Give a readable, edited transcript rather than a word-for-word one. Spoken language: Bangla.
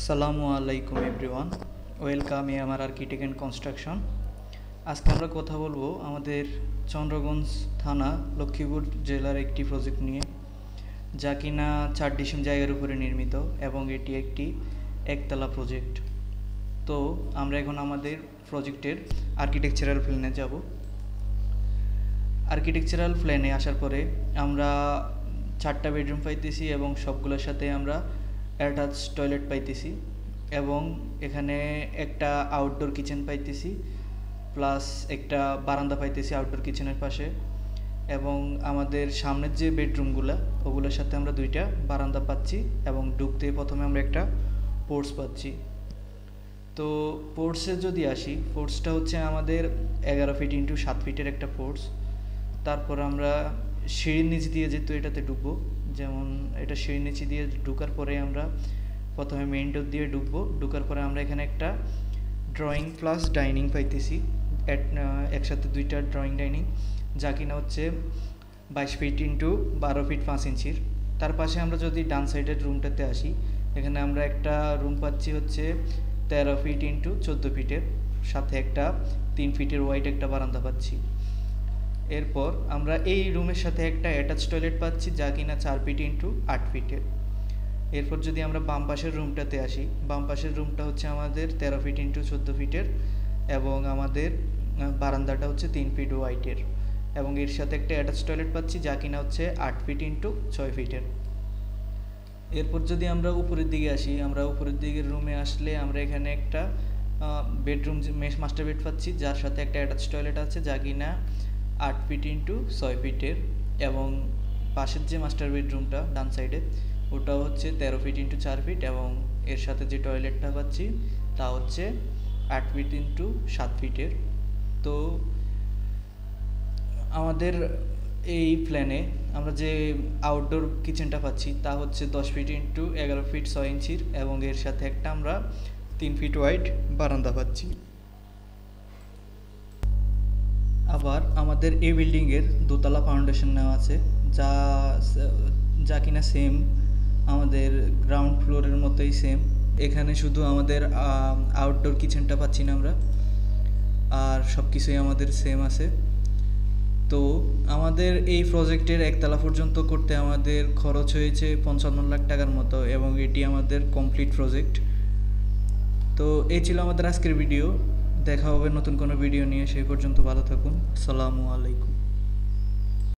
সালামু আলাইকুম এভরিওয়ান, ওয়েলকাম আমার আর্কিটেক্ট অ্যান্ড কনস্ট্রাকশন। আজকে আমরা কথা বলবো আমাদের চন্দ্রগঞ্জ থানা লক্ষ্মীপুর জেলার একটি প্রজেক্ট নিয়ে, যা কিনা 4 ডিসিম জায়গার উপরে নির্মিত এবং এটি একটি একতলা প্রজেক্ট। তো আমরা এখন আমাদের প্রজেক্টের আর্কিটেকচারাল প্ল্যানে যাব। আর্কিটেকচারাল প্ল্যানে আসার পরে আমরা 4টা বেডরুম পাইতেছি এবং সবগুলোর সাথে আমরা অ্যাটাচ টয়লেট পাইতেছি এবং এখানে একটা আউটডোর কিচেন পাইতেছি, প্লাস একটা বারান্দা পাইতেছি আউটডোর কিচেনের পাশে। এবং আমাদের সামনের যে বেডরুমগুলো ওগুলোর সাথে আমরা 2টা বারান্দা পাচ্ছি এবং ঢুকতে প্রথমে আমরা একটা পোর্চ পাচ্ছি। তো পোর্চে যদি আসি, পোর্চটা হচ্ছে আমাদের 11 ফিট ইন্টু 7 ফিটের একটা পোর্চ। তারপর আমরা সিঁড়ির নিচ দিয়ে যেহেতু এটাতে ঢুকবো, যেমন এটা সিঁড়ির নিচে দিয়ে ঢুকার পরে আমরা প্রথমে মেইন ডোর দিয়ে ঢুকবো। ঢুকার পরে আমরা এখানে একটা ড্রয়িং প্লাস ডাইনিং পাইতেছি, একসাথে 2টা ড্রয়িং ডাইনিং, যা কিনা হচ্ছে 22 ফিট ইন্টু 12 ফিট 5 ইঞ্চির। তার পাশে আমরা যদি ডান সাইডের রুমটাতে আসি, এখানে আমরা একটা রুম পাচ্ছি হচ্ছে 13 ফিট ইন্টু 14 ফিটের, সাথে একটা 3 ফিটের ওয়াইড একটা বারান্দা পাচ্ছি। এরপর আমরা এই রুমের সাথে একটা অ্যাটাচ টয়লেট পাচ্ছি, যা কিনা 4 ফিট ইন্টু 8 ফিটের। এরপর যদি আমরা বাম পাশের রুমটাতে আসি, বাম পাশের রুমটা হচ্ছে আমাদের 13 ফিট ইন্টু 14 ফিটের এবং আমাদের বারান্দাটা হচ্ছে 3 ফিট ওয়াইডের এবং এর সাথে একটা অ্যাটাচ টয়লেট পাচ্ছি, যা কিনা হচ্ছে 8 ফিট ইন্টু 6 ফিটের। এরপর যদি আমরা উপরের দিকে আসি, আমরা উপরের দিকের রুমে আসলে আমরা এখানে একটা বেডরুম মাস্টার বেড পাচ্ছি, যার সাথে একটা অ্যাটাচ টয়লেট আছে, যা কিনা 8 ফিট ইন্টু 6 ফিটের এবং পাশের যে মাস্টার বেডরুমটা ডান সাইডে ওটাও হচ্ছে 13 ফিট ইন্টু 4 ফিট এবং এর সাথে যে টয়লেটটা পাচ্ছি তা হচ্ছে 8 ফিট ইন্টু 7 ফিটের। তো আমাদের এই প্ল্যানে আমরা যে আউটডোর কিচেনটা পাচ্ছি তা হচ্ছে 10 ফিট ইন্টু 11 ফিট 6 ইঞ্চির এবং এর সাথে একটা আমরা 3 ফিট ওয়াইড বারান্দা পাচ্ছি। আবার আমাদের এই বিল্ডিংয়ের দোতলা ফাউন্ডেশন নেওয়া আছে, যা কিনা সেম আমাদের গ্রাউন্ড ফ্লোরের মতোই সেম। এখানে শুধু আমাদের আউটডোর কিচেনটা পাচ্ছি না আমরা, আর সব কিছুই আমাদের সেম আছে। তো আমাদের এই প্রজেক্টের একতলা পর্যন্ত করতে আমাদের খরচ হয়েছে 55 লাখ টাকার মতো এবং এটি আমাদের কমপ্লিট প্রজেক্ট। তো এই ছিল আমাদের আজকের ভিডিও। দেখা হবে নতুন কোনো ভিডিও নিয়ে, সেই পর্যন্ত ভালো থাকুন। আসসালামু আলাইকুম।